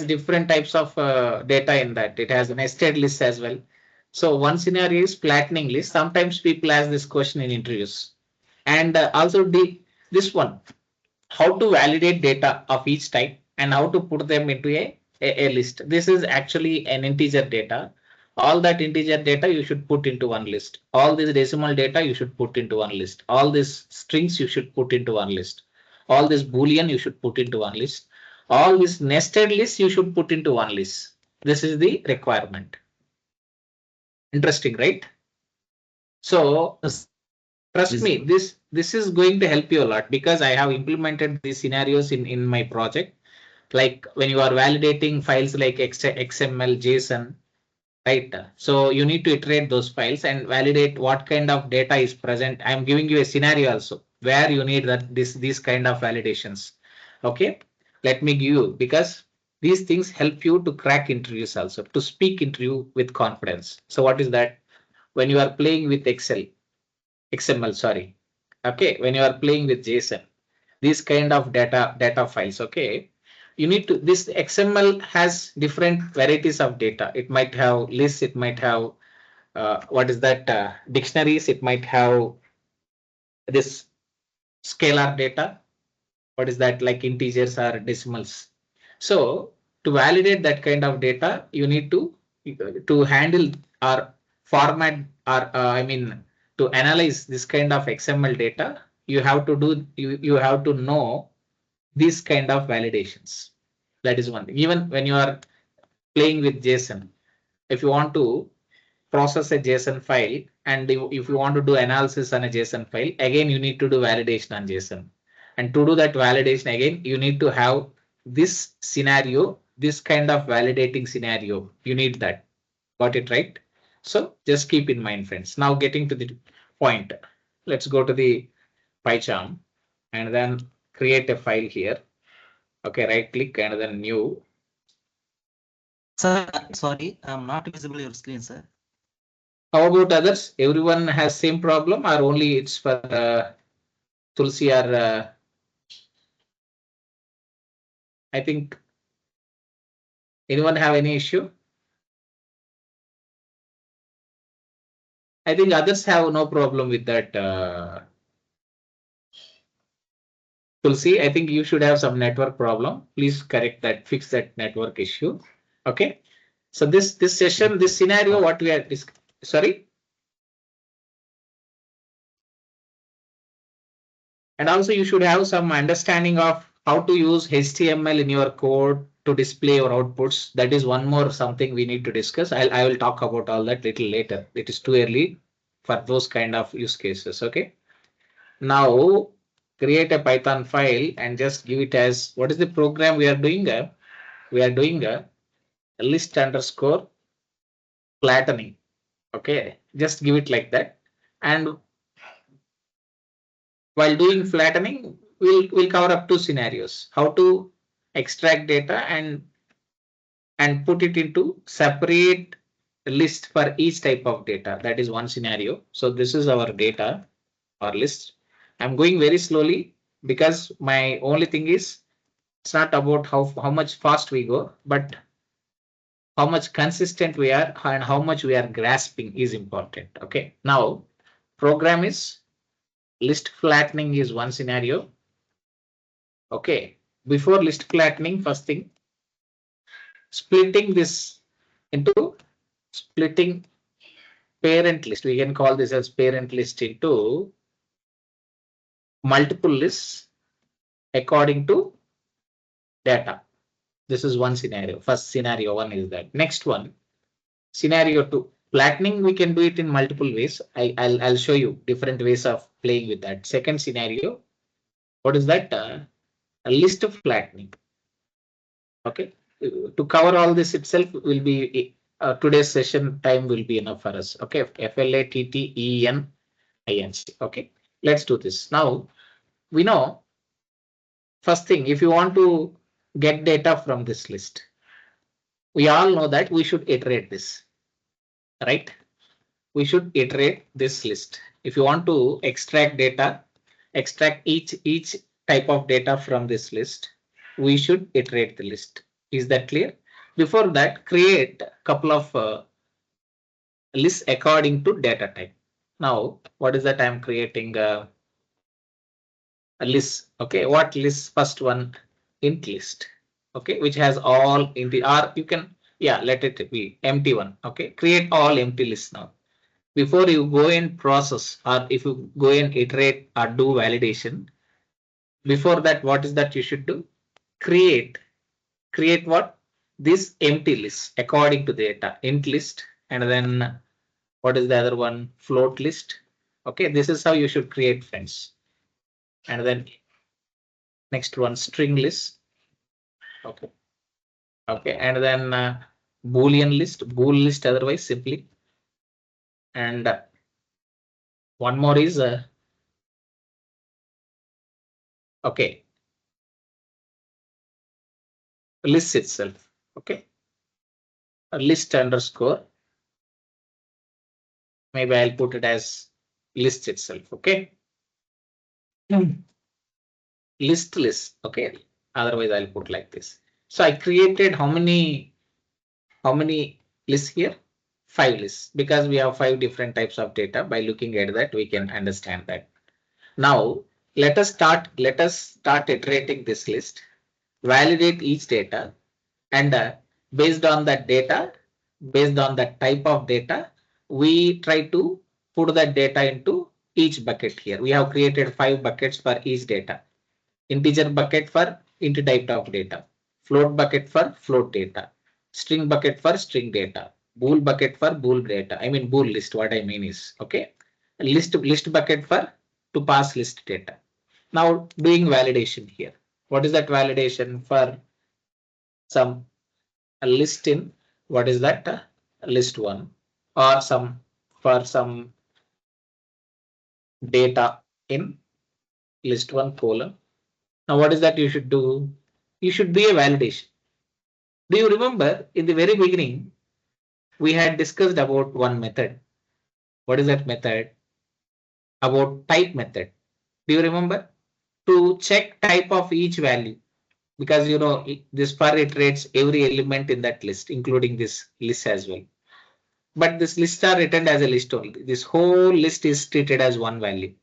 different types of data in that. It has nested lists as well. So one scenario is flattening list. Sometimes people ask this question in interviews. And also this one, how to validate data of each type and how to put them into a list. This is actually an integer data. All that integer data you should put into one list. All this decimal data you should put into one list. All these strings you should put into one list. All this boolean you should put into one list. All this nested list you should put into one list. This is the requirement. Interesting, right? So trust me, this is going to help you a lot because I have implemented these scenarios in my project. Like when you are validating files like XML, JSON, right? So you need to iterate those files and validate what kind of data is present. I'm giving you a scenario also where you need that these kind of validations. Okay, let me give you, because these things help you to crack interviews also, to speak interview with confidence. So what is that? When you are playing with XML, sorry. Okay, when you are playing with JSON, these kind of data files, okay, you need to, this XML has different varieties of data. It might have lists, it might have what is that, dictionaries, it might have this scalar data. What is that, like integers or decimals? So to validate that kind of data, you need to handle or format or I mean to analyze this kind of XML data. You have to do, you have to know these kind of validations. That is one thing. Even when you are playing with JSON, if you want to process a JSON file and if you want to do analysis on a JSON file, again you need to do validation on JSON. And to do that validation, again you need to have this scenario, this kind of validating scenario. You need that. Got it, right? So just keep in mind, friends. Now getting to the point, let's go to the PyCharm and then create a file here. Okay, right click and then new. Sir, sorry, I'm not visible your screen, sir. How about others? Everyone has same problem or only it's for Tulsi or I think anyone have any issue? I think others have no problem with that. Tulsi, I think you should have some network problem. Please correct that, fix that network issue. Okay. So this session, this scenario, what we are sorry. And also you should have some understanding of how to use HTML in your code to display your outputs. That is one more something we need to discuss. I will talk about all that little later. It is too early for those kind of use cases. Okay. Now create a Python file and just give it as, what is the program we are doing? We are doing a list underscore flattening. Okay, just give it like that. And while doing flattening, we'll cover up two scenarios: how to extract data and put it into separate list for each type of data. That is one scenario. So this is our data or list. I'm going very slowly because my only thing is, it's not about how much fast we go, but how much consistent we are and how much we are grasping is important. Okay, now program is list flattening is one scenario. Okay, before list flattening, first thing, splitting this into splitting parent list. We can call this as parent list into multiple lists according to data. This is one scenario. First scenario one is that. Next one, scenario two, flattening. We can do it in multiple ways. I'll show you different ways of playing with that. Second scenario, what is that? A list of flattening. Okay, to cover all this itself will be today's session time will be enough for us. Okay, FLATTENINC. Okay, let's do this. Now we know, first thing, if you want to get data from this list, we all know that we should iterate this, right? We should iterate this list. If you want to extract data, extract each type of data from this list, we should iterate the list. Is that clear? Before that, create a couple of lists according to data type. Now, what is that? I'm creating a list. Okay, what list? First one, int list. Okay, which has all int, or you can, yeah, let it be empty one. Okay, create all empty lists now. Before you go in process, or if you go and iterate or do validation, before that, what is that you should do? Create what? This empty list according to data, int list, and then what is the other one? Float list. Okay, this is how you should create, friends. And then next one, string list. Okay. Okay, and then Boolean list, bool list otherwise simply. And one more is okay, list itself. Okay, a list underscore. Maybe I'll put it as list itself. Okay, list. Okay, otherwise I'll put like this. So I created how many lists here? 5 lists, because we have 5 different types of data. By looking at that, we can understand that. Now let us start iterating this list, validate each data, and based on that data, based on that type of data, we try to put that data into each bucket. Here we have created 5 buckets for each data. Integer bucket for int type of data, float bucket for float data, string bucket for string data, bool bucket for bool data. I mean bool list. What I mean is, okay, list bucket for to pass list data. Now doing validation here. What is that validation for? Some a list in, what is that? List one, or some for some data in list one colon. Now what is that you should do? You should do a validation. Do you remember in the very beginning, we had discussed about one method. What is that method? About type method. Do you remember? To check type of each value, because you know this for iterates every element in that list, including this list as well. But this list are written as a list only. This whole list is treated as one value,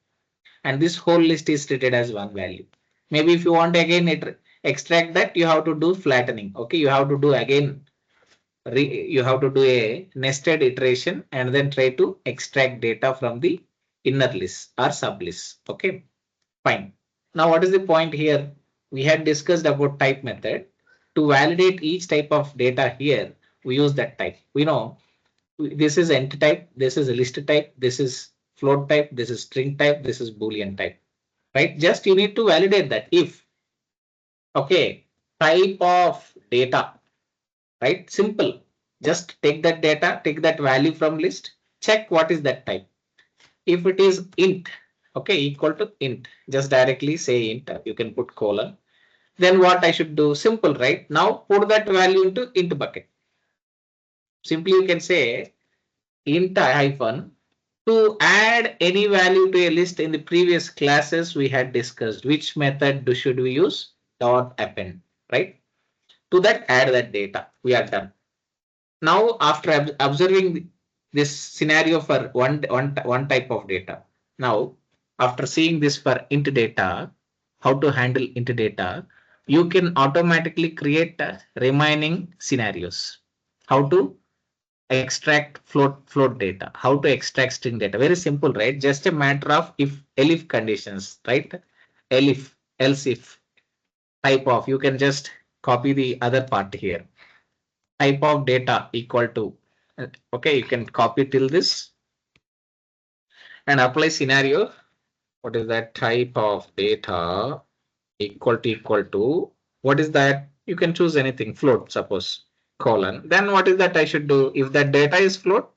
and this whole list is treated as one value. Maybe if you want again extract that, you have to do flattening. Okay, you have to do again. You have to do a nested iteration and then try to extract data from the inner list or sublist. Okay, fine. Now, what is the point here? We had discussed about type method. To validate each type of data here, we use that type. We know this is int type, this is list type, this is float type, this is string type, this is Boolean type, right? Just you need to validate that if, okay, type of data, right? Simple. Just take that data, take that value from list, check what is that type. If it is int, okay, equal to int, just directly say int, you can put colon. Then what I should do? Simple, right? Now put that value into int bucket. Simply you can say int hyphen. To add any value to a list in the previous classes, we had discussed which method should we use? Dot append, right? To that, add that data. We are done. Now, after observing this scenario for one type of data, now after seeing this for int data, how to handle int data, you can automatically create remaining scenarios. How to extract float data, how to extract string data. Very simple, right? Just a matter of elif conditions, right? Elif, else if, type of, you can just copy the other part here. Type of data equal to, okay, you can copy till this and apply scenario. What is that? Type of data equal to, what is that? You can choose anything, float, suppose, colon. Then what is that I should do? If that data is float,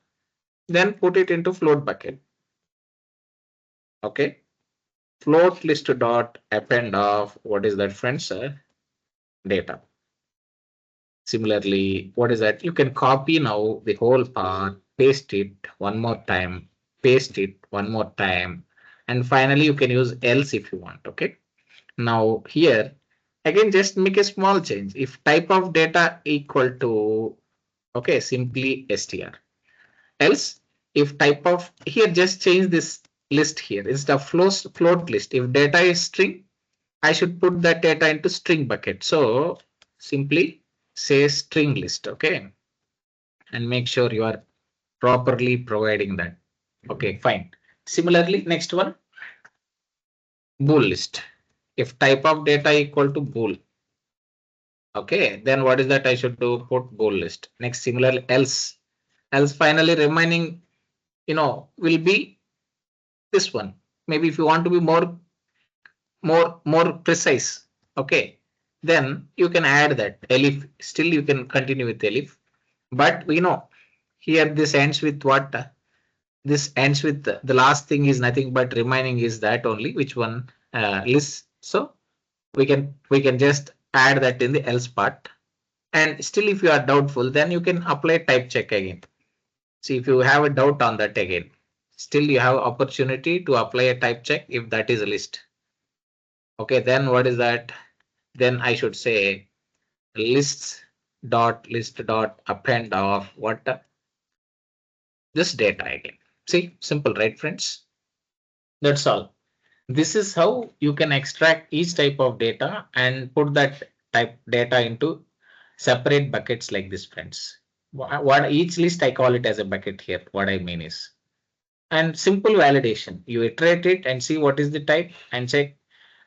then put it into float bucket. Okay, float list dot append of, what is that, friends? Data. Similarly, what is that? You can copy now the whole part, paste it one more time, paste it one more time, and finally you can use else if you want. Okay, now here Again, just make a small change. If type of data equal to, okay, simply str. Else, if type of, here just change this list here. It's the float list. If data is string, I should put that data into string bucket. So simply say string list, okay? And make sure you are properly providing that. Okay, fine. Similarly, next one, bool list. If type of data equal to bool, okay, then what is that I should do? Put bool list. Next, similarly, else finally remaining, will be this one. Maybe if you want to be more precise, okay, then you can add that elif. Still, you can continue with elif, but we know here this ends with what? This ends with the last thing is nothing but remaining is that only which one list. So we can just add that in the else part. And still, if you are doubtful, then you can apply type check again. See, if you have a doubt on that again, still you have opportunity to apply a type check if that is a list. Okay, then what is that? Then I should say list dot append of what? This data again. See, simple, right, friends? That's all. This is how you can extract each type of data and put that type data into separate buckets like this, friends. What each list I call it as a bucket here. What I mean is, and simple validation. You iterate it and see what is the type and check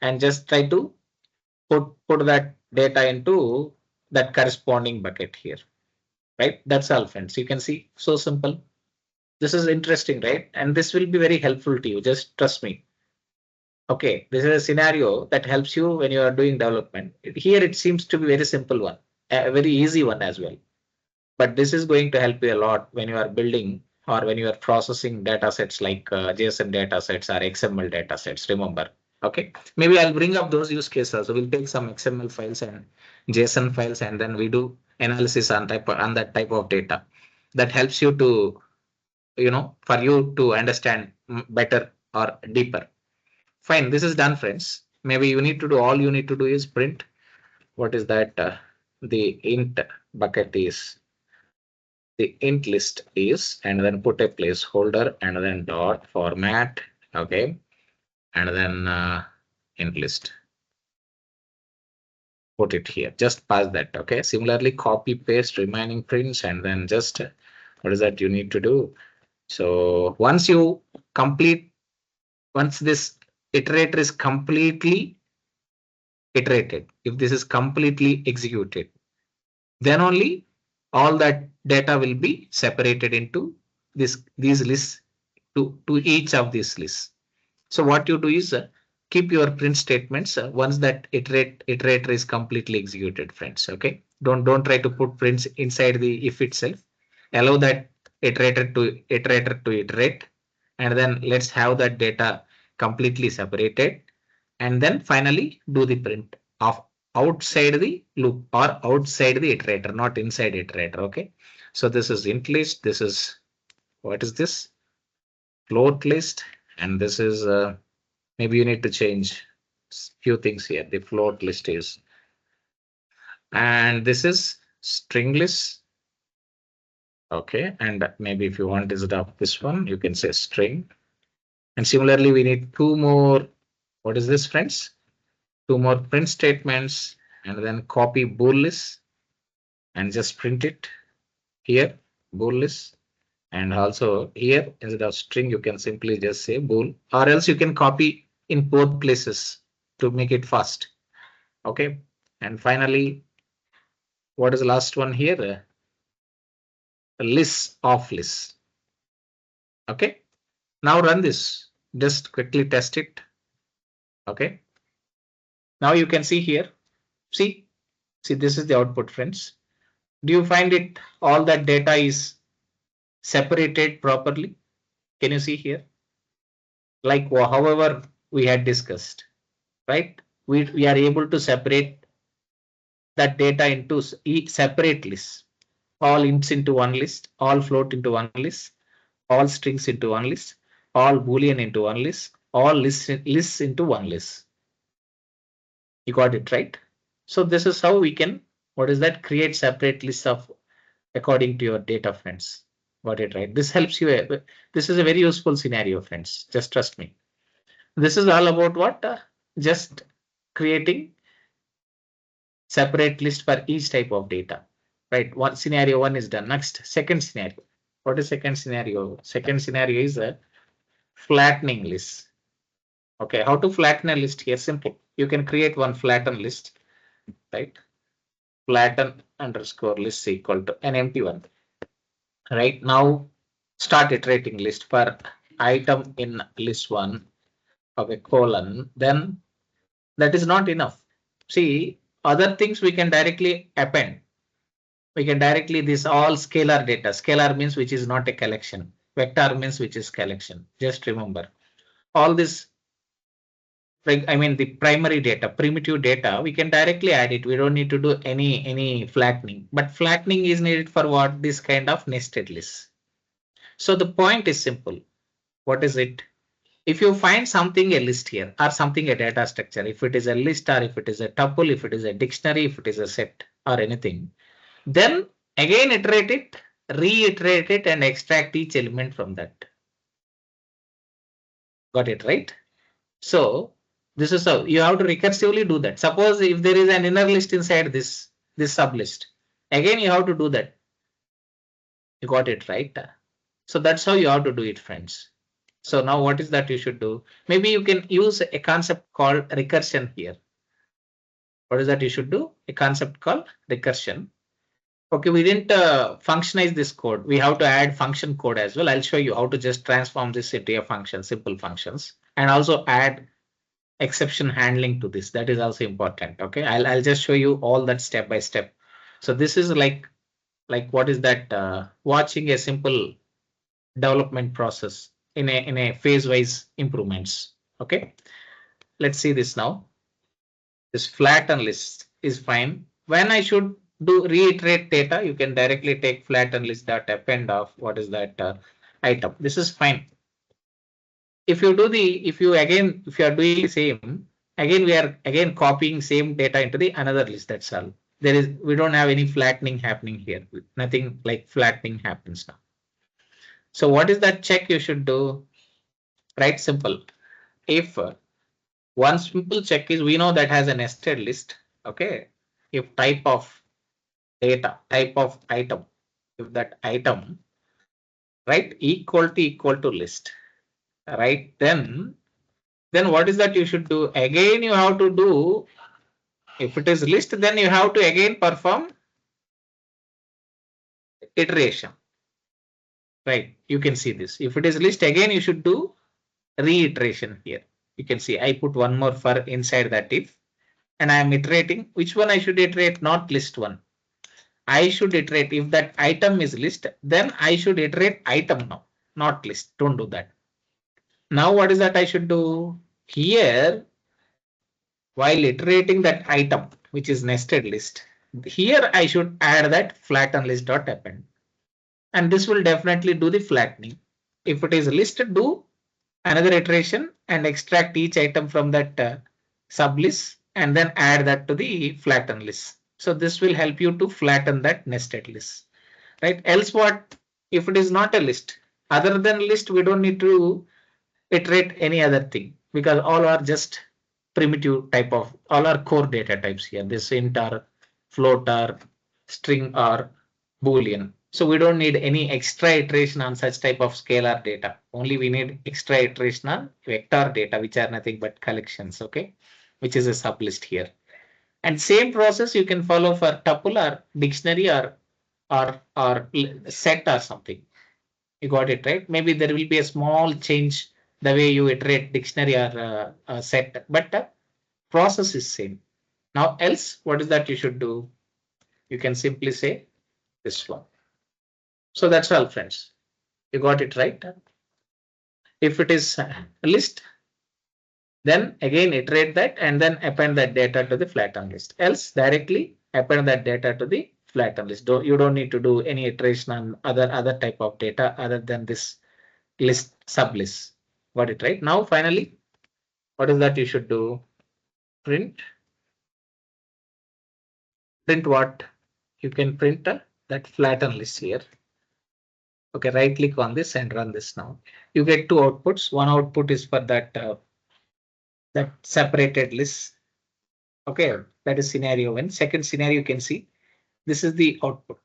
and just try to put that data into that corresponding bucket here. Right? That's all, friends. You can see, so simple. This is interesting, right? And this will be very helpful to you. Just trust me. Okay, this is a scenario that helps you when you are doing development. Here it seems to be very simple one, a very easy one as well. But this is going to help you a lot when you are building or when you are processing data sets like JSON data sets or XML data sets. Remember, okay? Maybe I'll bring up those use cases. So we'll take some XML files and JSON files, and then we do analysis on that type of data. That helps you to, for you to understand better or deeper. Fine, this is done, friends. Maybe you need to do, all you need to do is print. What is that? The int bucket is, the int list is, and then put a placeholder and then dot format. Okay. And then int list. Put it here. Just pass that. Okay. Similarly, copy paste remaining prints and then just what is that you need to do? So once you complete, once this iterator is completely iterated, if this is completely executed, then only all that data will be separated into these lists to each of these lists. So what you do is keep your print statements once that iterator is completely executed, friends. Okay, don't try to put prints inside the if itself. Allow that iterator to iterate, and then let's have that data completely separated, and then finally do the print of outside the loop or outside the iterator, not inside iterator. Okay, so this is int list. This is, what is this? Float list, and this is maybe you need to change few things here. The float list is, and this is string list. Okay, and maybe if you want is of this one, you can say string. And similarly, we need two more. What is this, friends? Two more print statements, and then copy bool list and just print it here, bool list. And also here, instead of string, you can simply just say bool, or else you can copy in both places to make it fast. Okay. And finally, what is the last one here? List of lists. Okay. Now run this. Just quickly test it. Okay. Now you can see here. See, this is the output, friends. Do you find it all that data is separated properly? Can you see here? Like however we had discussed, right? We are able to separate that data into separate lists. All ints into one list, all float into one list, all strings into one list, all boolean into one list, all lists into one list. You got it, right? So this is how we can, what is that, create separate lists of according to your data, friends. Got it, right? This helps you. This is a very useful scenario, friends. Just trust me. This is all about what? Just creating separate list for each type of data, right? One scenario one is done. Next, second scenario. What is second scenario? Second scenario is a flattening list. Okay, how to flatten a list here? Simple. You can create one flatten list, right? Flatten underscore list equal to an empty one. Right now, start iterating list for item in list one. Okay, colon. Then that is not enough. See, other things we can directly append. We can directly, this all scalar data. Scalar means which is not a collection. Vector means which is collection. Just remember all this. Like, I mean, the primary data, primitive data, we can directly add it. We don't need to do any flattening, but flattening is needed for what? This kind of nested list. So the point is simple. What is it? If you find something a list here or something a data structure, if it is a list or if it is a tuple, if it is a dictionary, if it is a set or anything, then again iterate it, reiterate it and extract each element from that. Got it, right? So this is how you have to recursively do that. Suppose if there is an inner list inside this sub list, again you have to do that. You got it, right? So that's how you have to do it, friends. So now what is that you should do? Maybe you can use a concept called recursion here. What is that you should do? A concept called recursion. Okay, we didn't functionize this code. We have to add function code as well. I'll show you how to just transform this into a function, simple functions, and also add exception handling to this. That is also important. Okay, I'll just show you all that step by step. So this is like what is that? Watching a simple development process in a phase wise improvements. Okay, let's see this now. This flatten list is fine. When I should do reiterate data, you can directly take flatten list dot append of what is that item. This is fine. If you do if you are doing the same, again we are again copying same data into the another list. That's all. We don't have any flattening happening here. Nothing like flattening happens now. So what is that check you should do? Right, simple. If one simple check is, we know that has a nested list. Okay, if type of data, type of item, if that item, right, equal to list, right, then what is that you should do? Again you have to do, if it is list, then you have to again perform iteration, right? You can see this. If it is list, again you should do reiteration here. You can see I put one more for inside that if, and I am iterating. Which one I should iterate? Not list one. I should iterate if that item is list, then I should iterate item now, not list. Don't do that. Now what is that I should do? Here, while iterating that item, which is nested list, here I should add that flatten list dot append. And this will definitely do the flattening. If it is listed, do another iteration and extract each item from that sub list and then add that to the flatten list. So this will help you to flatten that nested list, right? Else what? If it is not a list, other than list, we don't need to iterate any other thing because all are just primitive type of, all are core data types here. This int or float or string or boolean. So we don't need any extra iteration on such type of scalar data. Only we need extra iteration on vector data, which are nothing but collections. Okay, which is a sublist here. And same process you can follow for tuple or dictionary or set or something. You got it, right? Maybe there will be a small change the way you iterate dictionary or set, but the process is same. Now else, what is that you should do? You can simply say this one. So that's all, friends. You got it right. If it is a list, then again iterate that and then append that data to the flatten list. Else directly append that data to the flatten list. You don't need to do any iteration on other type of data other than this list sublist. Got it right? Now finally, what is that you should do? Print print what? You can print that flatten list here. Okay, right click on this and run this now. You get two outputs. One output is for that that separated list. Okay, that is scenario one. Second scenario, you can see this is the output.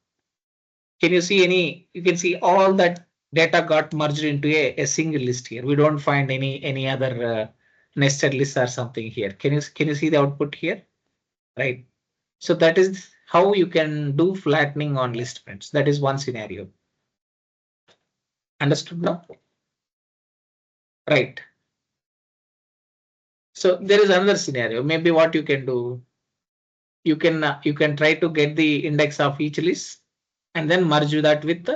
Can you see any? You can see all that data got merged into a single list here. We don't find any other nested lists or something here. Can you see the output here? Right. So that is how you can do flattening on list prints. That is one scenario. Understood now? Right. So there is another scenario. Maybe what you can do, you can try to get the index of each list and then merge that with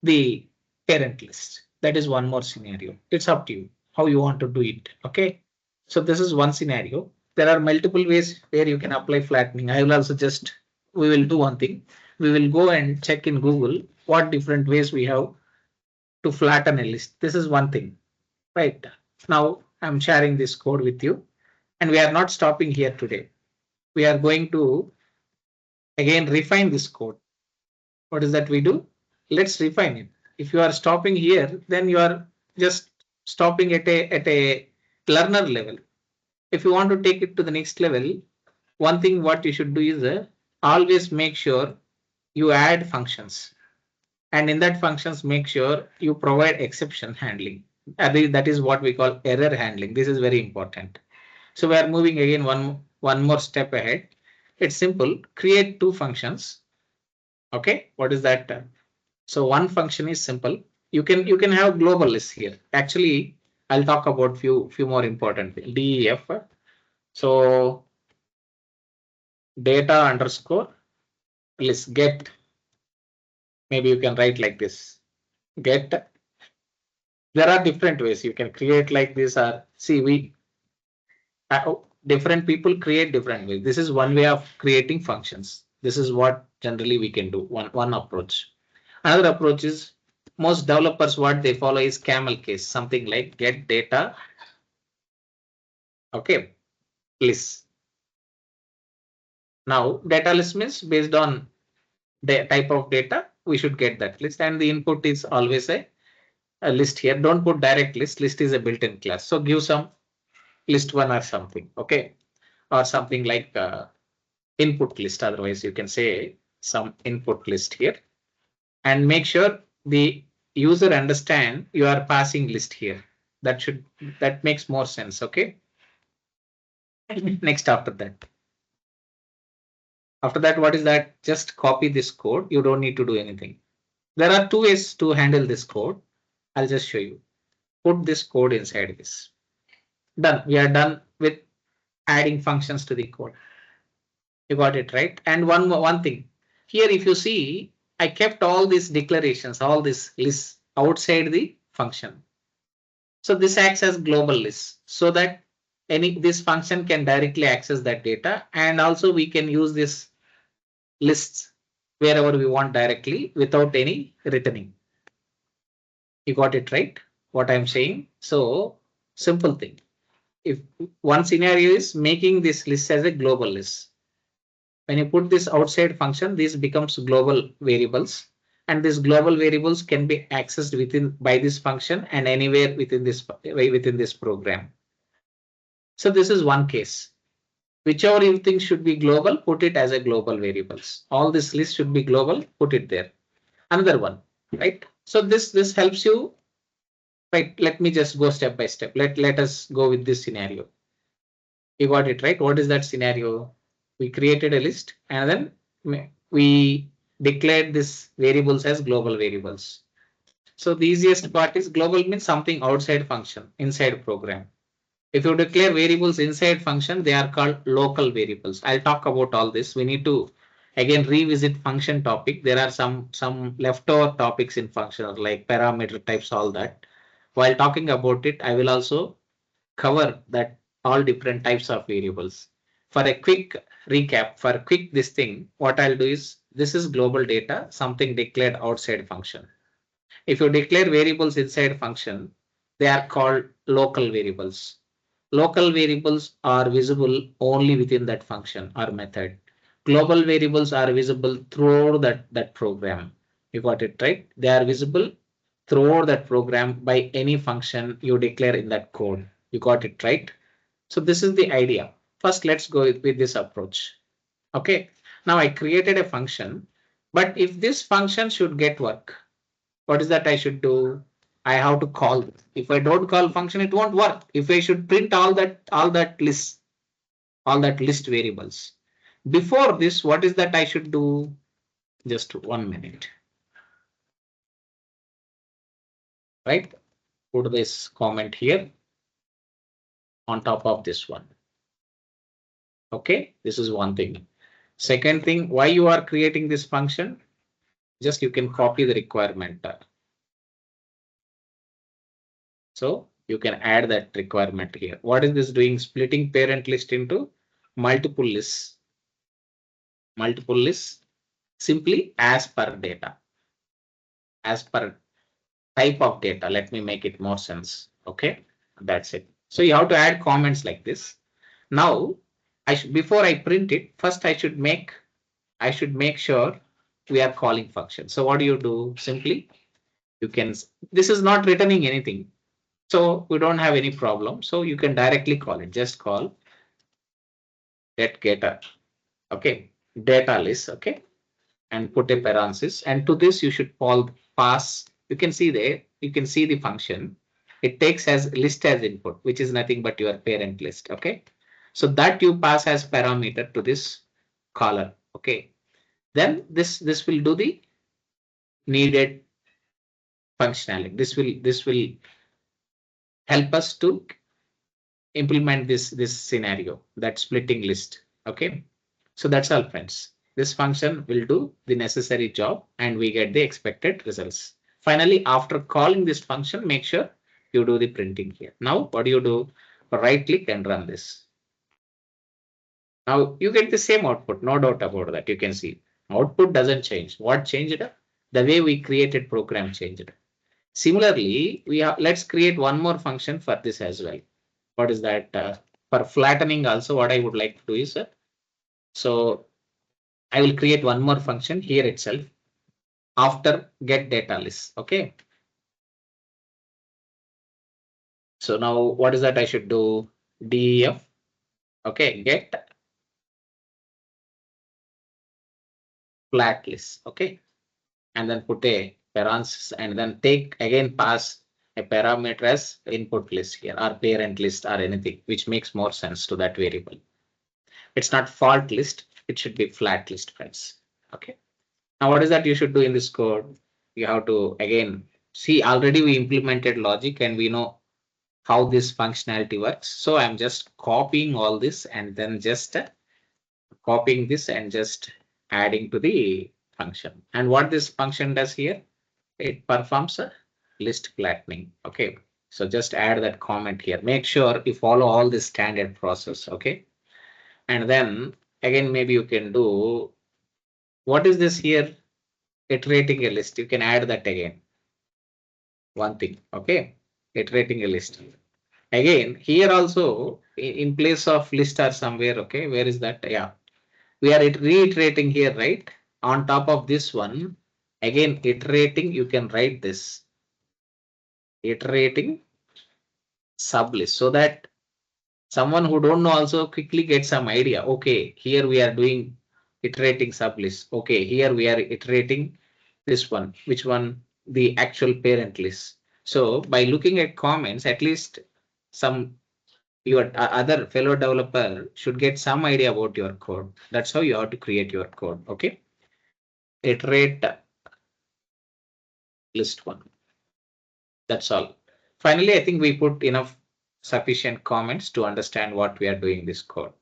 the parent list. That is one more scenario. It's up to you how you want to do it. Okay. So this is one scenario. There are multiple ways where you can apply flattening. I will also we will do one thing. We will go and check in Google what different ways we have to flatten a list. This is one thing, right? Now I'm sharing this code with you and we are not stopping here today. We are going to again refine this code. What is that we do? Let's refine it. If you are stopping here, then you are just stopping at a learner level. If you want to take it to the next level, one thing what you should do is always make sure you add functions. And in that functions, make sure you provide exception handling. That is what we call error handling. This is very important. So we are moving again one more step ahead. It's simple. Create two functions. Okay, what is that? So one function is simple. You can have global lists here. Actually, I'll talk about few more important things. DEF. So data underscore list get. Maybe you can write like this. Get. There are different ways you can create like this. Or see, different people create different ways. This is one way of creating functions. This is what generally we can do. One approach. Another approach is most developers what they follow is camel case, something like get data. Okay, list. Now data list means based on the type of data, we should get that list, and the input is always a list here. Don't put direct list. List is a built-in class. So give some list one or something. Okay, or something like input list. Otherwise, you can say some input list here, and make sure the user understand you are passing list here. That makes more sense. Okay. Next after that. After that, what is that? Just copy this code. You don't need to do anything. There are two ways to handle this code. I'll just show you. Put this code inside this. Done. We are done with adding functions to the code. You got it, right? And one thing here, if you see, I kept all these declarations, all these lists outside the function. So this acts as global list so that this function can directly access that data, and also we can use this lists wherever we want directly without any returning. You got it, right? What I'm saying. So simple thing. If one scenario is making this list as a global list. When you put this outside function, this becomes global variables, and these global variables can be accessed by this function and anywhere within this program. So this is one case. Whichever you think should be global, put it as a global variables. All this list should be global, put it there. Another one, right? So this helps you. Right, let me just go step by step. Let us go with this scenario. You got it, right? What is that scenario? We created a list and then we declared this variables as global variables. So the easiest part is global means something outside function, inside program. If you declare variables inside function, they are called local variables. I'll talk about all this. We need to again revisit function topic. There are some leftover topics in function like parameter types, all that. While talking about it, I will also cover that all different types of variables. For a quick recap, for a quick this thing, what I'll do is this is global data, something declared outside function. If you declare variables inside function, they are called local variables. Local variables are visible only within that function or method. Global variables are visible throughout that program. You got it right? They are visible throughout that program by any function you declare in that code. You got it right? So this is the idea. First, let's go with this approach. Okay. Now I created a function, but if this function should get work, what is that I should do? I have to call. If I don't call function, it won't work. If I should print all that list variables. Before this, what is that I should do? Just 1 minute. Right? Put this comment here on top of this one. Okay, this is one thing. Second thing, why you are creating this function? Just you can copy the requirement. So you can add that requirement here. What is this doing? Splitting parent list into multiple lists. Multiple lists simply as per data. As per type of data. Let me make it more sense. Okay, that's it. So you have to add comments like this. Now, before I print it, first I should make sure we are calling function. So what do you do? Simply, you can. This is not returning anything, so we don't have any problem. So you can directly call it. Just call get getter. Okay, data list. Okay, and put a parenthesis. And to this you should pass. You can see there. You can see the function. It takes as list as input, which is nothing but your parent list. Okay, so that you pass as parameter to this caller. Okay, then this will do the needed functionality. This will help us to implement this scenario, that splitting list. Okay, so that's all, friends. This function will do the necessary job and we get the expected results. Finally, after calling this function, make sure you do the printing here. Now, what do you do? Right click and run this. Now you get the same output, no doubt about that. You can see output doesn't change. What changed? The way we created program changed. Similarly, let's create one more function for this as well. What is that? For flattening also, what I would like to do is, so I will create one more function here itself after get data list. Okay. So now what is that I should do? Def. Okay, get flat list. Okay. And then put a parenthesis and then take again pass a parameter as input list here or parent list or anything which makes more sense to that variable. It's not fault list. It should be flat list, friends. Okay. Now what is that you should do in this code? You have to again see already we implemented logic and we know how this functionality works. So I'm just copying all this and then just copying this and just adding to the function. And what this function does here, it performs a list flattening. Okay, so just add that comment here. Make sure you follow all this standard process. Okay, and then again maybe you can do what is this here? Iterating a list. You can add that again. One thing. Okay, iterating a list. Again here also in place of list or somewhere. Okay, where is that? Yeah, we are reiterating here, right? On top of this one, again iterating, you can write this iterating sublist so that someone who don't know also quickly get some idea. Okay, here we are doing iterating sublist. Okay, here we are iterating this one. Which one? The actual parent list. So by looking at comments, at least some your other fellow developer should get some idea about your code. That's how you have to create your code. Okay, iterate list one. That's all. Finally, I think we put enough sufficient comments to understand what we are doing this code.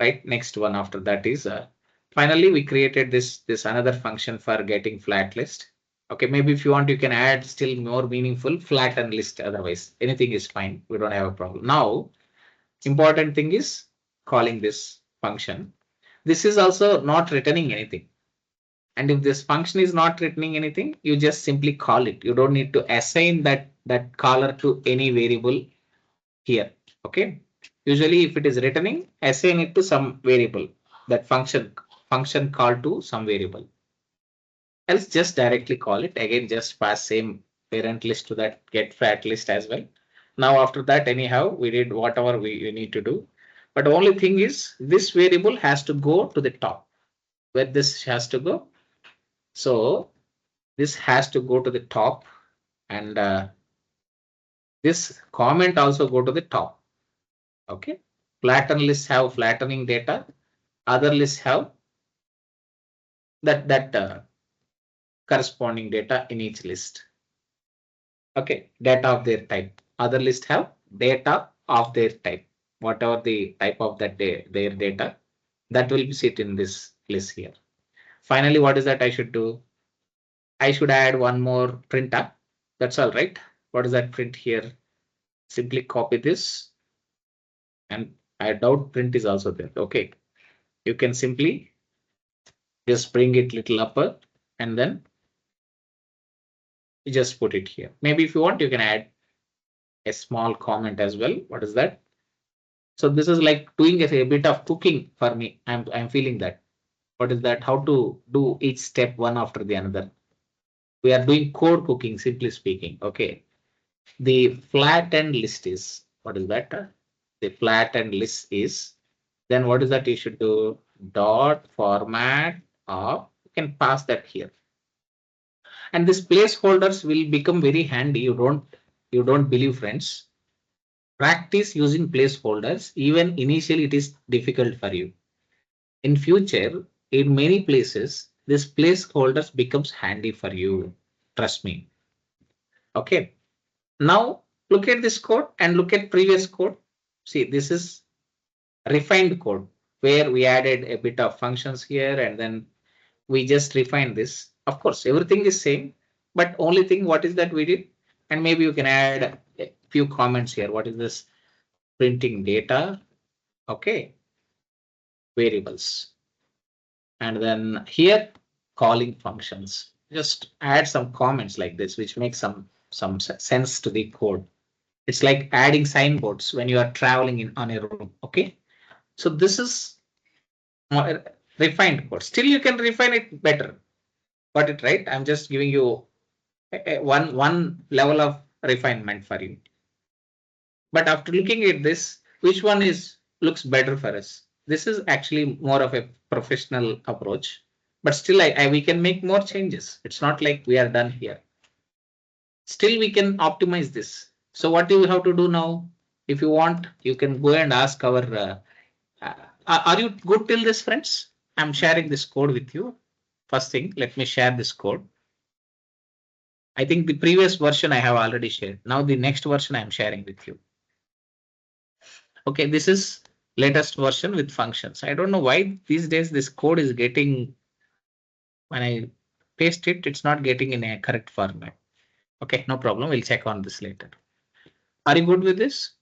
Right. Next one after that is finally we created this another function for getting flat list. Okay, maybe if you want, you can add still more meaningful flatten list. Otherwise, anything is fine. We don't have a problem. Now, important thing is calling this function. This is also not returning anything. And if this function is not returning anything, you just simply call it. You don't need to assign that caller to any variable here. Okay. Usually if it is returning, assign it to some variable. that function call to some variable. Else just directly call it again, just pass same parent list to that get fat list as well. Now after that, anyhow, we did whatever we need to do. But the only thing is this variable has to go to the top where this has to go. So this has to go to the top, and this comment also go to the top. Okay. Flatten lists have flattening data. Other lists have that corresponding data in each list. Okay, data of their type. Other list have data of their type. Whatever the type of that their data, that will be sit in this list here. Finally, what is that I should do? I should add one more printer. That's all right. What is that print here? Simply copy this, and I doubt print is also there. Okay, you can simply just bring it little upper, and then you just put it here. Maybe if you want, you can add a small comment as well. What is that? So this is like doing a bit of cooking for me. I'm feeling that. What is that? How to do each step one after the another. We are doing code cooking, simply speaking. Okay. The flattened list is, what is that? The flattened list is, then what is that you should do? Dot format of, you can pass that here. And these placeholders will become very handy. You don't believe, friends. Practice using placeholders. Even initially it is difficult for you. In future, in many places, this placeholders becomes handy for you. Trust me. Okay. Now look at this code and look at previous code. See, this is refined code where we added a bit of functions here, and then we just refined this. Of course, everything is same, but only thing what is that we did, and maybe you can add a few comments here. What is this? Printing data. Okay. Variables. And then here calling functions. Just add some comments like this, which makes some sense to the code. It's like adding signboards when you are traveling in on a road. Okay. So this is more refined code. Still, you can refine it better. Got it right? I'm just giving you one level of refinement for you. But after looking at this, which one looks better for us? This is actually more of a professional approach, but still we can make more changes. It's not like we are done here. Still, we can optimize this. So what do we have to do now? If you want, you can go and ask our, are you good till this, friends? I'm sharing this code with you. First thing, let me share this code. I think the previous version I have already shared. Now the next version I'm sharing with you. Okay, this is latest version with functions. I don't know why these days this code is getting, when I paste it, it's not getting in a correct format. Okay, no problem. We'll check on this later. Are you good with this?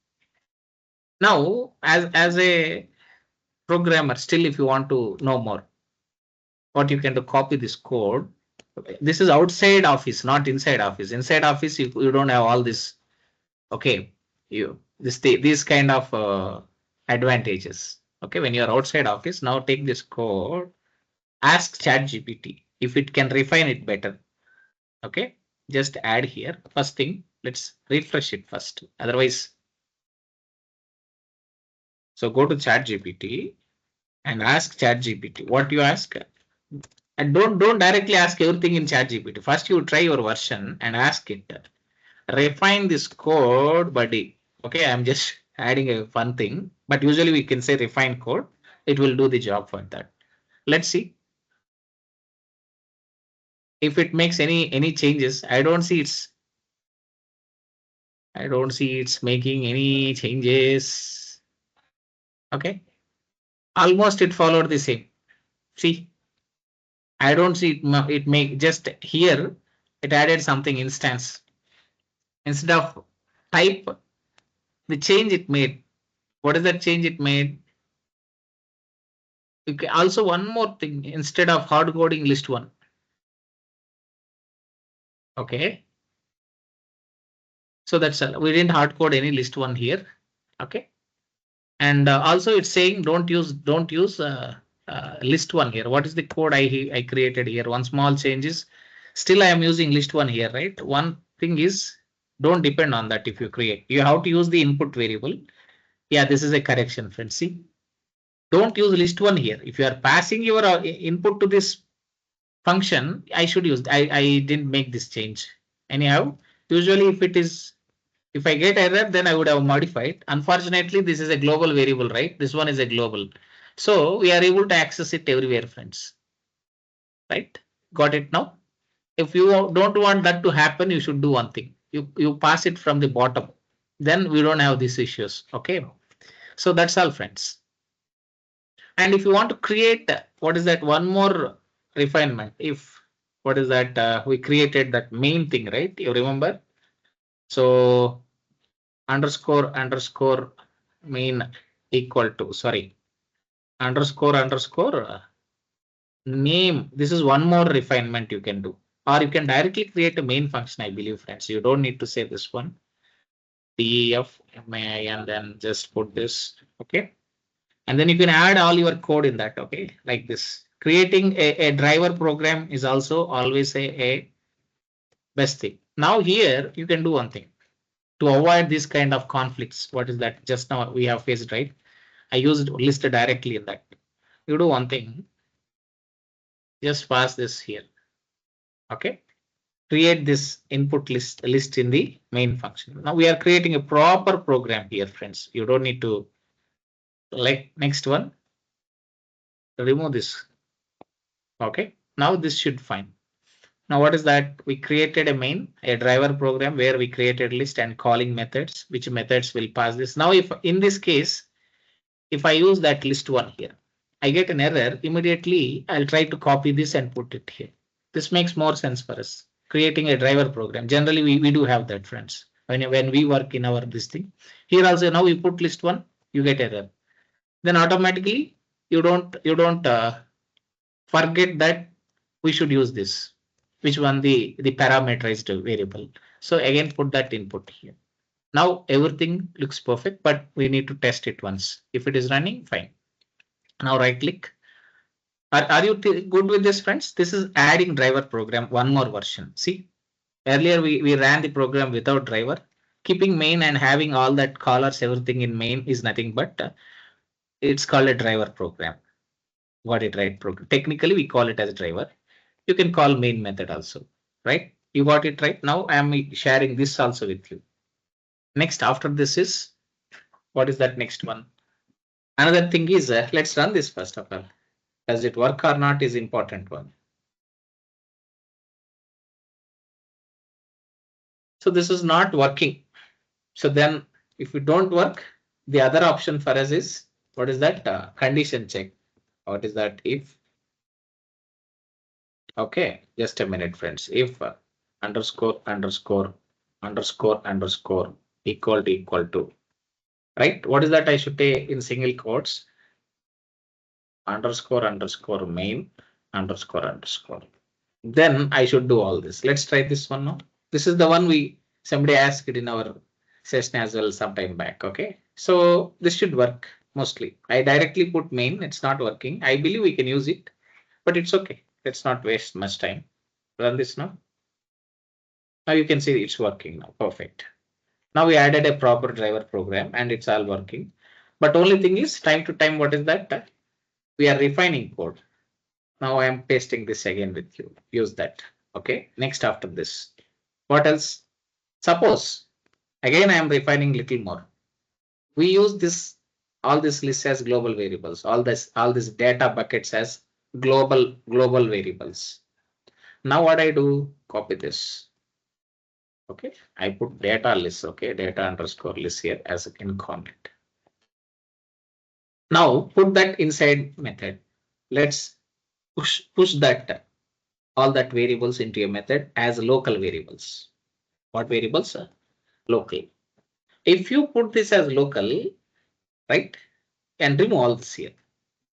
Now, as a programmer, still, if you want to know more, what you can do, copy this code. This is outside office, not inside office. Inside office, you don't have all this. Okay, these kind of advantages. Okay, when you're outside office, now take this code, ask ChatGPT if it can refine it better. Okay, just add here. First thing, let's refresh it first. Otherwise, so go to ChatGPT and ask ChatGPT. What you ask? And don't directly ask everything in ChatGPT. First, you try your version and ask it. Refine this code, buddy. Okay, I'm just adding a fun thing, but usually we can say refine code. It will do the job for that. Let's see if it makes any changes. I don't see it's making any changes. Okay, almost it followed the same. See, I don't see it make just here. It added something instance instead of type. The change it made. What is that change it made? Okay, also one more thing, instead of hard coding list one. Okay. So that's we didn't hard code any list one here. Okay. And also it's saying don't use list one here. What is the code I created here? One small changes. Still, I am using list one here, right? One thing is, don't depend on that. If you create, you have to use the input variable. Yeah, this is a correction, friends. See, don't use list one here. If you are passing your input to this function, I should use. I didn't make this change. Anyhow, usually if I get error, then I would have modified. Unfortunately, this is a global variable, right? This one is a global. So we are able to access it everywhere, friends. Right? Got it now? If you don't want that to happen, you should do one thing. You pass it from the bottom. Then we don't have these issues. Okay. So that's all, friends. And if you want to create, what is that? One more refinement. If what is that? We created that main thing, right? You remember? So underscore main equal to, sorry, underscore name. This is one more refinement you can do, or you can directly create a main function. I believe, friends, you don't need to say this one def mai and then just put this. Okay, and then you can add all your code in that. Okay, like this. Creating a driver program is also always a best thing. Now here you can do one thing to avoid this kind of conflicts. What is that? Just now we have faced, right? I used list directly in that. You do one thing, just pass this here. Okay, create this input list in the main function. Now we are creating a proper program here, friends. You don't need to, like, next one, remove this. Okay, now this should fine. Now what is that? We created a driver program where we created list and calling methods, which methods will pass this. Now if in this case, if I use that list one here, I get an error, immediately I'll try to copy this and put it here. This makes more sense for us. Creating a driver program. Generally, we do have that, friends. When we work in our this thing. Here also, now we put list one, you get error. Then automatically you don't forget that we should use this. Which one, the parameterized variable. So again, put that input here. Now everything looks perfect, but we need to test it once. If it is running, fine. Now right click. Are you good with this, friends? This is adding driver program, one more version. See, earlier we ran the program without driver. Keeping main and having all that callers, everything in main is nothing but it's called a driver program. Got it right? Program. Technically, we call it as driver. You can call main method also, right? You got it right. Now I am sharing this also with you. Next, after this is, what is that next one? Another thing is, let's run this first of all. Does it work or not is important one. So this is not working. So then if it don't work, the other option for us is, what is that? Condition check. What is that? If, okay, just a minute, friends. If underscore equal to, right? What is that? I should say in single quotes, underscore main underscore. Then I should do all this. Let's try this one now. This is the one somebody asked it in our session as well sometime back. Okay, so this should work mostly. I directly put main. It's not working. I believe we can use it, but it's okay. Let's not waste much time. Run this now. Now you can see it's working now. Perfect. Now we added a proper driver program and it's all working. But only thing is, time to time, what is that? We are refining code. Now I am pasting this again with you. Use that. Okay. Next after this, what else? Suppose again I am refining little more. We use this all this list as global variables. All this data buckets as global variables. Now what I do? Copy this. Okay. I put data list. Okay. Data underscore list here as in comment. Now put that inside method. Let's push that all that variables into a method as local variables. What variables? Local. If you put this as local, right, and remove all this here.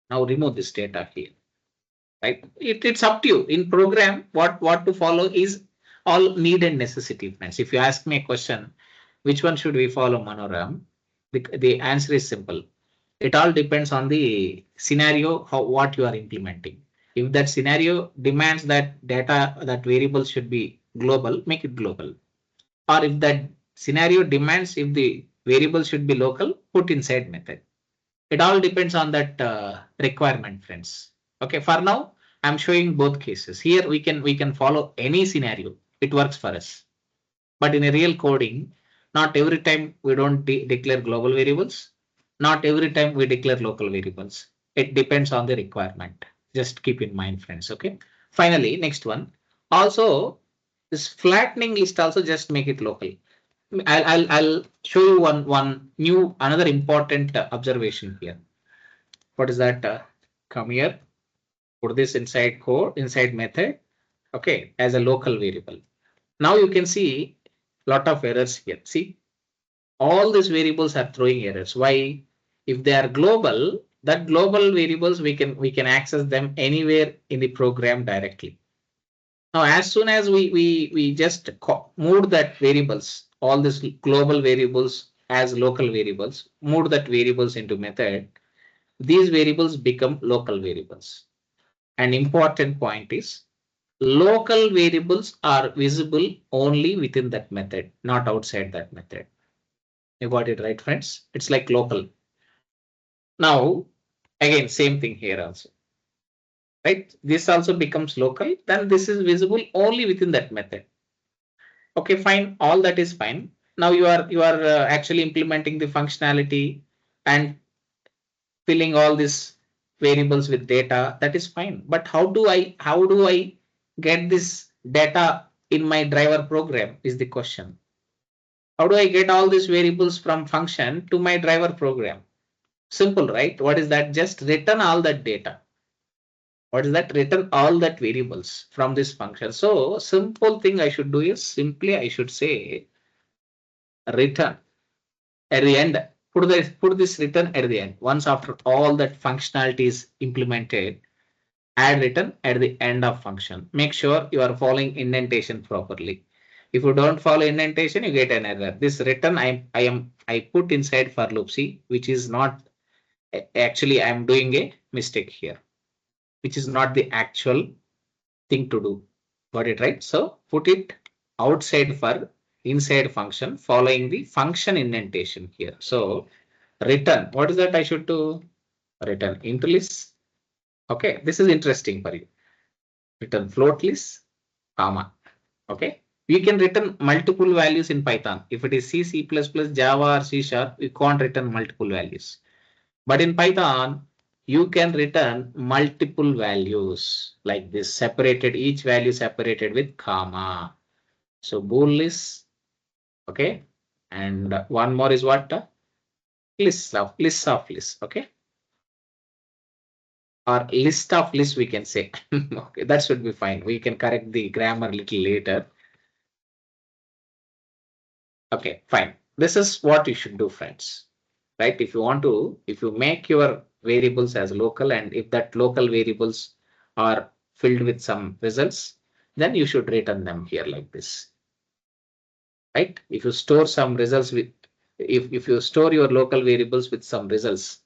Now remove this data here, right? It's up to you. In program, what to follow is all need and necessity, friends. If you ask me a question, which one should we follow, Manoram? The answer is simple. It all depends on the scenario, what you are implementing. If that scenario demands that data, that variable should be global, make it global. Or if that scenario demands if the variable should be local, put inside method. It all depends on that requirement, friends. Okay, for now, I'm showing both cases. Here we can follow any scenario. It works for us. But in a real coding, not every time we don't declare global variables. Not every time we declare local variables. It depends on the requirement. Just keep in mind, friends. Okay. Finally, next one. Also, this flattening list also just make it local. I'll show you one new another important observation here. What is that? Come here. Put this inside code, inside method. Okay, as a local variable. Now you can see lot of errors here. See, all these variables are throwing errors. Why? If they are global, that global variables we can access them anywhere in the program directly. Now, as soon as we just move that variables, all these global variables as local variables, move that variables into method, these variables become local variables. An important point is local variables are visible only within that method, not outside that method. You got it right, friends? It's like local. Now, again, same thing here also. Right? This also becomes local, then this is visible only within that method. Okay, fine. All that is fine. Now you are actually implementing the functionality and filling all these variables with data. That is fine. But how do I get this data in my driver program is the question. How do I get all these variables from function to my driver program? Simple, right? What is that? Just return all that data. What is that? Return all that variables from this function. So simple thing I should do is simply I should say return at the end. Put this return at the end. Once after all that functionality is implemented, add return at the end of function. Make sure you are following indentation properly. If you don't follow indentation, you get an error. This return I put inside for loop C, which is not actually I'm doing a mistake here, which is not the actual thing to do. Got it right? So put it outside for inside function following the function indentation here. So return, what is that I should do? Return int list. Okay, this is interesting for you. Return float list, comma. Okay, we can return multiple values in Python. If it is C, C++, Java or C#, we can't return multiple values. But in Python, you can return multiple values like this, separated, each value separated with comma. So bool list, okay, and one more is what? List of lists. Okay, or list of lists we can say. Okay, that should be fine. We can correct the grammar a little later. Okay, fine. This is what you should do, friends. Right? If you make your variables as local, and if that local variables are filled with some results, then you should return them here like this. Right? If you store some results with, if you store your local variables with some results,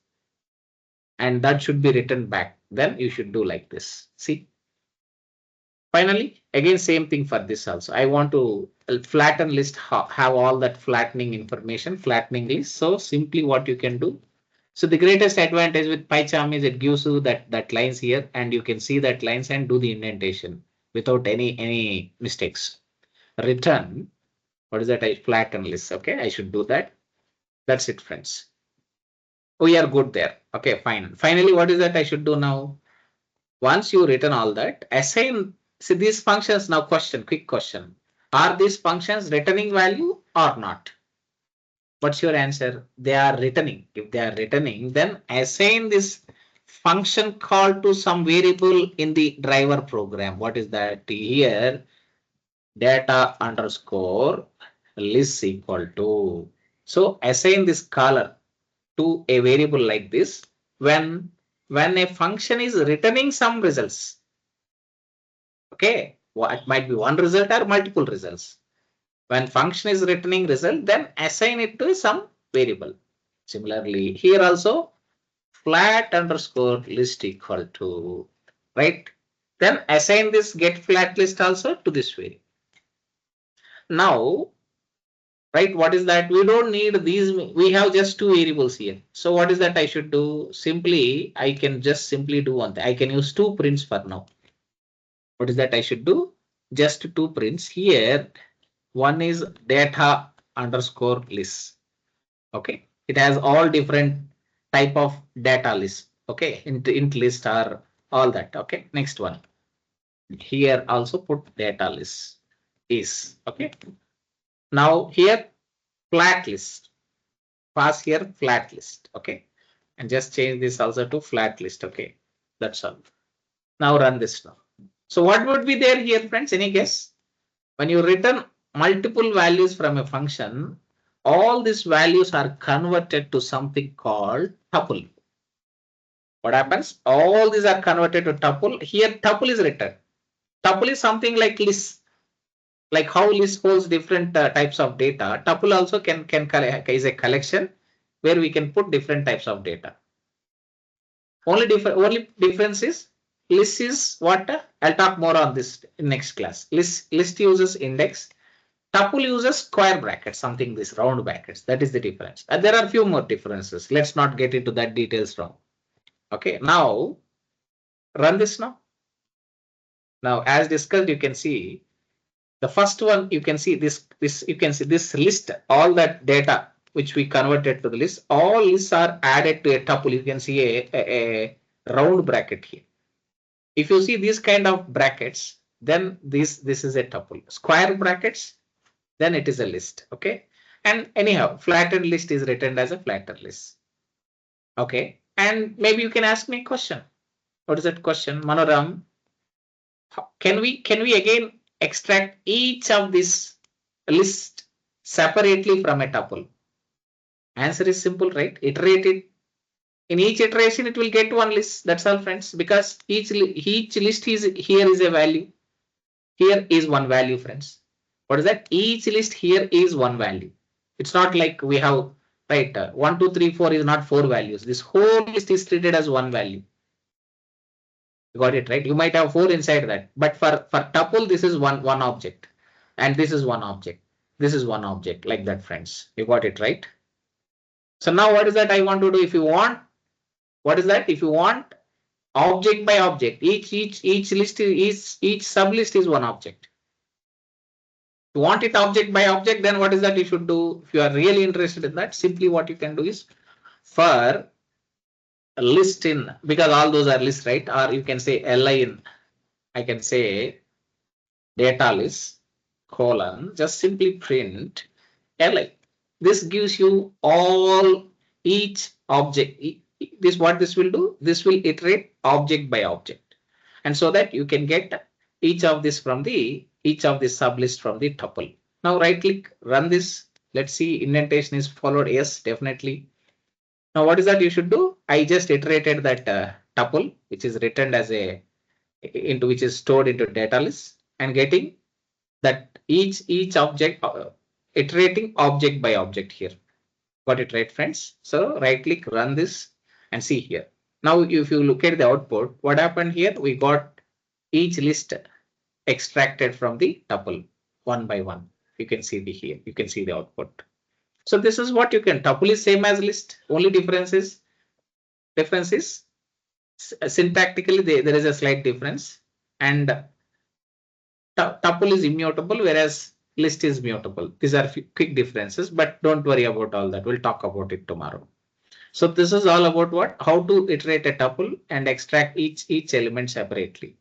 and that should be written back, then you should do like this. See? Finally, again, same thing for this also. I want to flatten list, have all that flattening information, flattening list. So simply what you can do. So the greatest advantage with PyCharm is it gives you that lines here, and you can see that lines and do the indentation without any mistakes. Return, what is that? I flatten list. Okay, I should do that. That's it, friends. We are good there. Okay, fine. Finally, what is that I should do now? Once you return all that, assign. See these functions now. Quick question. Are these functions returning value or not? What's your answer? They are returning. If they are returning, then assign this function call to some variable in the driver program. What is that here? Data underscore list equal to. So assign this caller to a variable like this when a function is returning some results. Okay, it might be one result or multiple results. When function is returning result, then assign it to some variable. Similarly, here also flat underscore list equal to, right? Then assign this get flat list also to this variable. Now, right, what is that? We don't need these. We have just two variables here. So what is that I should do? Simply, I can just simply do one thing. I can use two prints for now. What is that I should do? Just two prints here. One is data underscore list. Okay. It has all different type of data list. Okay. Int list or all that. Okay. Next one. Here also put data list is. Okay. Now here flat list. Pass here flat list. Okay. And just change this also to flat list. Okay. That's all. Now run this now. So what would be there here, friends? Any guess? When you return multiple values from a function, all these values are converted to something called tuple. What happens? All these are converted to tuple. Here tuple is written. Tuple is something like list. Like how list holds different types of data. Tuple also can is a collection where we can put different types of data. Only difference is list is what? I'll talk more on this in next class. List uses index. Tuple uses square brackets, something this round brackets. That is the difference. And there are a few more differences. Let's not get into that details now. Okay, now run this now. Now, as discussed, you can see the first one. You can see this. You can see this list. All that data which we converted to the list. All lists are added to a tuple. You can see a round bracket here. If you see these kind of brackets, then this is a tuple. Square brackets, then it is a list. Okay. And anyhow, flattened list is written as a flattened list. Okay. And maybe you can ask me a question. What is that question? Manoram, can we again extract each of this list separately from a tuple? Answer is simple, right? Iterate it. In each iteration, it will get one list. That's all, friends. Because each list is here is a value. Here is one value, friends. What is that? Each list here is one value. It's not like we have, right, 1, 2, 3, 4 is not 4 values. This whole list is treated as one value. You got it, right? You might have 4 inside that. But for tuple, this is one object. And this is one object. This is one object, like that, friends. You got it, right? So now what is that I want to do? If you want, what is that? If you want object by object, each list is each sublist is one object. You want it object by object, then what is that you should do? If you are really interested in that, simply what you can do is for a list in, because all those are lists, right? Or you can say li in, I can say data list colon, just simply print li. This gives you all each object. This what this will do? This will iterate object by object, and so that you can get each of this from the sublist from the tuple. Now right click, run this. Let's see indentation is followed. Yes, definitely. Now what is that you should do? I just iterated that tuple which is written as a into which is stored into data list and getting that each object iterating object by object here. Got it right, friends? So right click, run this and see here. Now if you look at the output, what happened here? We got each list extracted from the tuple one by one. You can see here. You can see the output. So this is what you can. Tuple is same as list. Only difference is syntactically there is a slight difference, and tuple is immutable whereas list is mutable. These are quick differences, but don't worry about all that. We'll talk about it tomorrow. So this is all about what? How to iterate a tuple and extract each element separately,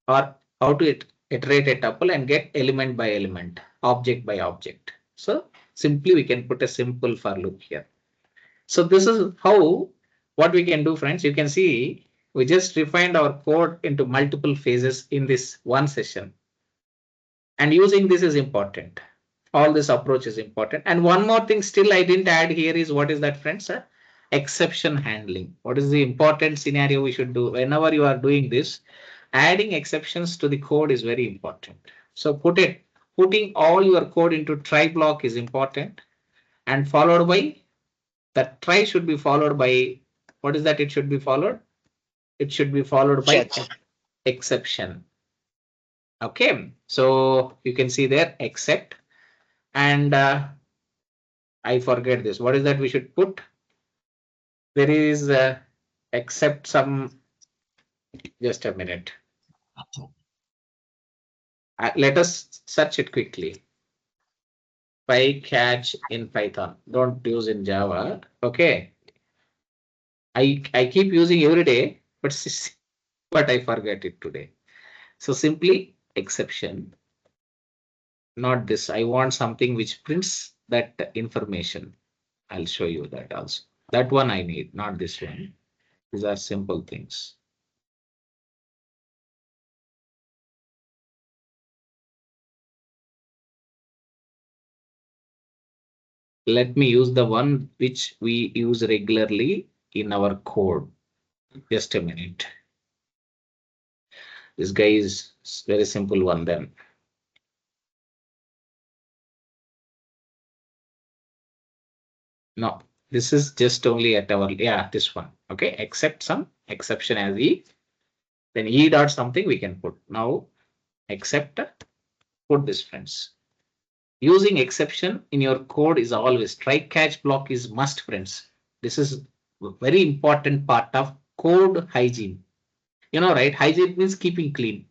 or how to iterate a tuple and get element by element, object by object. So simply we can put a simple for loop here. So this is how what we can do, friends. You can see we just refined our code into multiple phases in this one session. And using this is important. All this approach is important. And one more thing still I didn't add here is what is that, friends? Exception handling. What is the important scenario we should do? Whenever you are doing this, adding exceptions to the code is very important. So putting all your code into try block is important, and followed by that try should be followed by what is that it should be followed? It should be followed by Catch. exception. Okay, so you can see there except, and I forget this. What is that we should put? There is except some, just a minute. Let us search it quickly. PyCatch in Python. Don't use in Java. Okay. I keep using every day, but I forget it today. So simply exception. Not this. I want something which prints that information. I'll show you that also. That one I need, not this one. These are simple things. Let me use the one which we use regularly in our code. Just a minute. This guy is very simple one then. No, this is just only at our, yeah, this one. Okay, except some exception as e. Then e dot something we can put. Now, except, put this, friends. Using exception in your code is always try catch block is must, friends. This is a very important part of code hygiene. You know, right? Hygiene means keeping clean.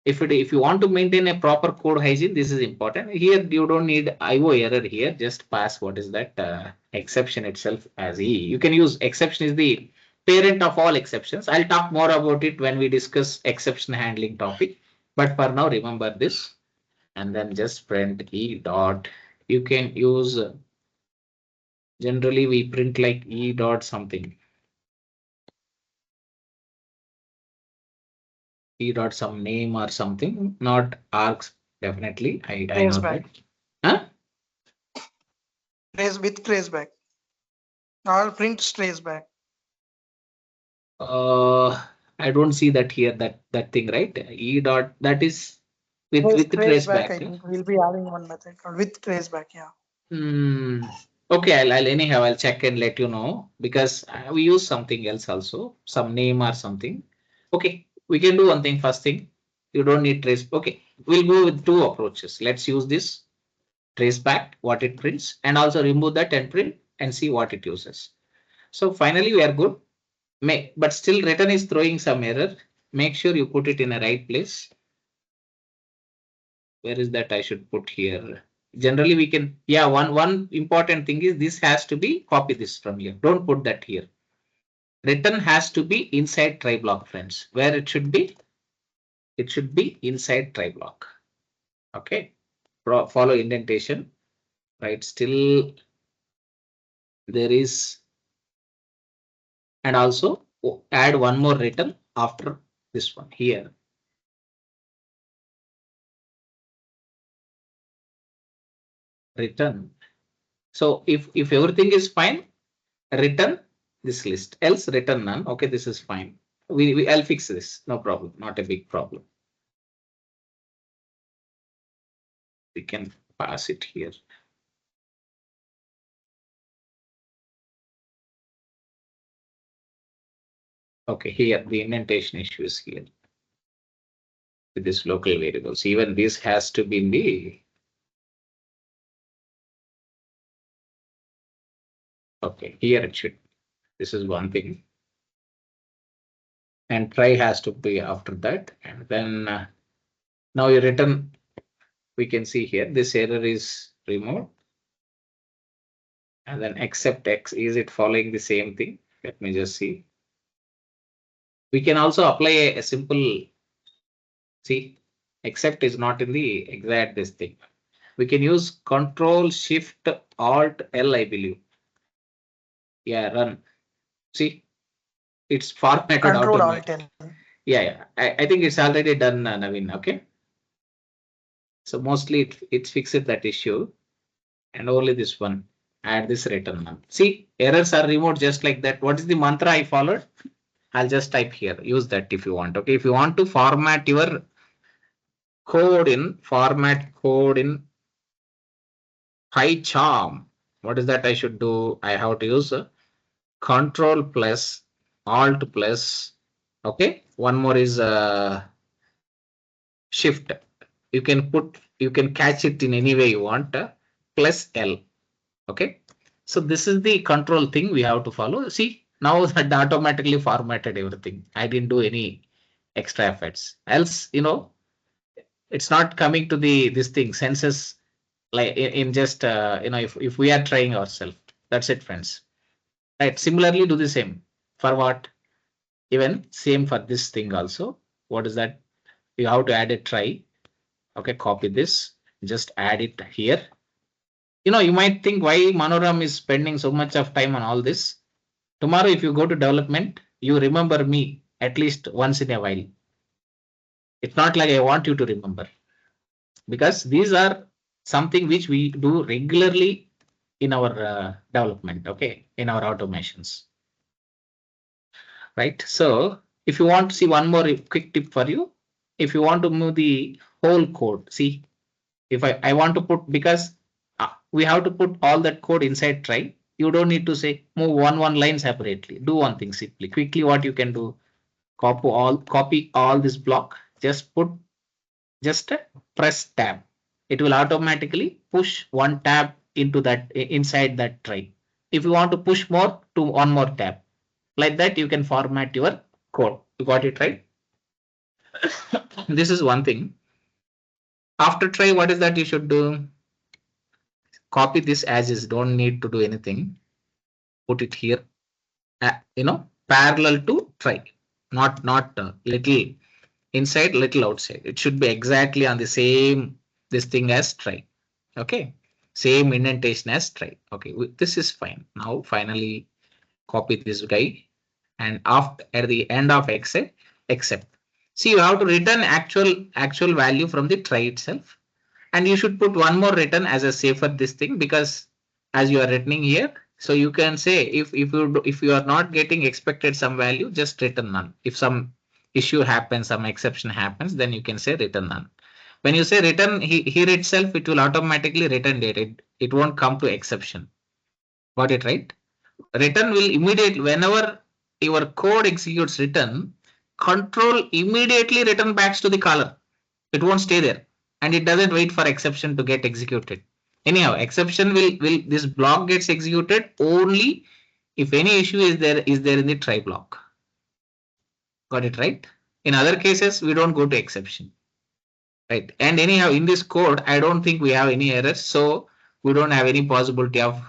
If you want to maintain a proper code hygiene, this is important. Here you don't need IO error here. Just pass what is that exception itself as e. You can use exception is the parent of all exceptions. I'll talk more about it when we discuss exception handling topic. But for now, remember this. And then just print e dot. You can use, generally we print like e dot something. E dot some name or something, not args, definitely. I know that. Huh? Trace with traceback. Or print traceback. I don't see that here, that thing, right? E dot, that is with Traceback, traceback. I think we'll be adding one method called with traceback. Yeah. Okay, I'll anyhow I'll check and let you know, because we use something else also, some name or something. Okay, we can do one thing. First thing, you don't need trace. Okay, we'll go with two approaches. Let's use this traceback, what it prints, and also remove that and print and see what it uses. So finally we are good. But still return is throwing some error. Make sure you put it in a right place. Where is that I should put here? Generally we can, yeah, one important thing is this has to be, copy this from here. Don't put that here. Return has to be inside try block, friends. Where it should be? It should be inside try block. Okay. Follow indentation, right? Still there is, and also add one more return after this one here. Return. So if everything is fine, return this list, else return none. Okay, this is fine. I'll fix this. No problem. Not a big problem. We can pass it here. Okay, here the indentation issue is here with this local variables. Even this has to be in the. Okay, here it should. This is one thing. And try has to be after that. And then now you return. We can see here this error is removed. And then except X, is it following the same thing? Let me just see. We can also apply a simple, see, except is not in the exact this thing. We can use Control Shift Alt L, I believe. Yeah, run. See, it's formatted Control Alt Alt L. Yeah. I think it's already done, Naveen. Okay. So mostly it's fixed that issue, and only this one. Add this return none. See, errors are removed just like that. What is the mantra I followed? I'll just type here. Use that if you want. Okay. If you want to format your format code in PyCharm. What is that I should do? I have to use Control plus Alt plus, okay. One more is Shift. You can catch it in any way you want, plus L. Okay. So this is the control thing we have to follow. See, now that automatically formatted everything. I didn't do any extra efforts. Else, it's not coming to this thing senses like in just if we are trying ourselves. That's it, friends. Right. Similarly, do the same for what? Even same for this thing also. What is that? You have to add a try. Okay, copy this. Just add it here. You might think why Manoram is spending so much of time on all this. Tomorrow, if you go to development, you remember me at least once in a while. It's not like I want you to remember, because these are something which we do regularly in our development, okay, in our automations, right? So if you want to see one more quick tip for you, if you want to move the whole code, see, if I want to put, because we have to put all that code inside try. You don't need to say move one line separately. Do one thing simply, quickly. What you can do, copy all this block, just press tab. It will automatically push one tab into that inside that try. If you want to push more, to one more tab. Like that, you can format your code. You got it right? This is one thing. After try, what is that you should do? Copy this as is. Don't need to do anything. Put it here. Parallel to try. Not little inside, little outside. It should be exactly on the same this thing as try. Okay. Same indentation as try. Okay. This is fine. Now finally copy this guy, and after at the end of except. See, you have to return actual value from the try itself, and you should put one more return as a safer this thing, because as you are returning here, so you can say if you are not getting expected some value, just return none. If some issue happens, some exception happens, then you can say return none. When you say return here itself, it will automatically return data. It won't come to exception. Got it right? Return will immediately, whenever your code executes return, control immediately return backs to the caller. It won't stay there, and it doesn't wait for exception to get executed. Anyhow, exception will this block gets executed only if any issue is there in the try block. Got it right? In other cases, we don't go to exception. Right. And anyhow, in this code, I don't think we have any errors, so we don't have any possibility of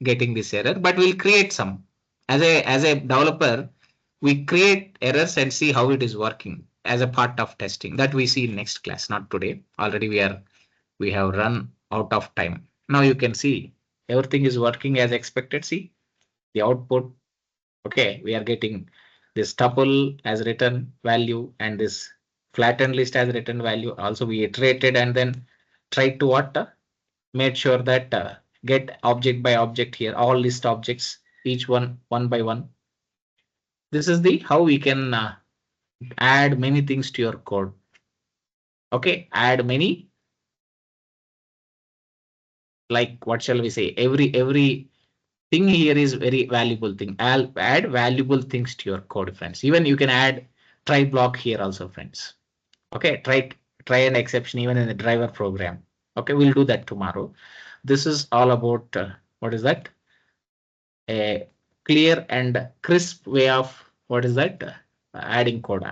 getting this error, but we'll create some. As a developer, we create errors and see how it is working as a part of testing. That we see in next class, not today. Already we have run out of time. Now you can see everything is working as expected. See the output. Okay, we are getting this tuple as return value and this flattened list as return value. Also, we iterated and then tried to made sure that get object by object here, all list objects, each one by one. This is the how we can add many things to your code. Okay, add many, like what shall we say? Every thing here is very valuable thing. I'll add valuable things to your code, friends. Even you can add try block here also, friends. Okay, try and exception even in the driver program. Okay, we'll do that tomorrow. This is all about what is that? A clear and crisp way of what is that? Adding code.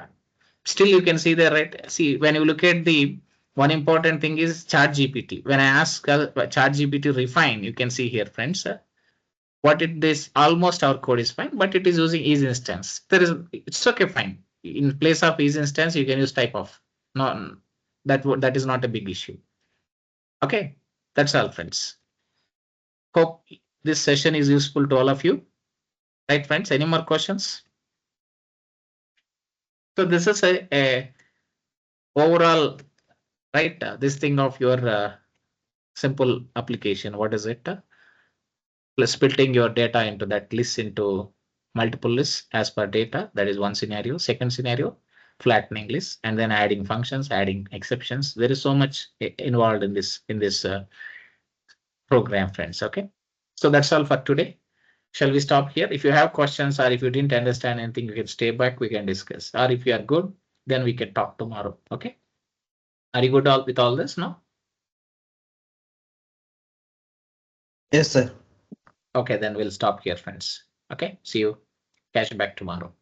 Still, you can see there, right? See, when you look at the one important thing is ChatGPT. When I ask ChatGPT refine, you can see here, friends, what it is, almost our code is fine, but it is using is instance. It's okay, fine. In place of is instance, you can use type of. No, that is not a big issue. Okay, that's all, friends. Hope this session is useful to all of you. Right, friends? Any more questions? So this is a overall, right? This thing of your simple application. What is it? Splitting your data into that list into multiple lists as per data. That is one scenario. Second scenario, flattening lists and then adding functions, adding exceptions. There is so much involved in this program, friends. Okay, so that's all for today. Shall we stop here? If you have questions or if you didn't understand anything, you can stay back. We can discuss. Or if you are good, then we can talk tomorrow. Okay. Are you good with all this? No? Yes, sir. Okay, then we'll stop here, friends. Okay. See you. Catch you back tomorrow.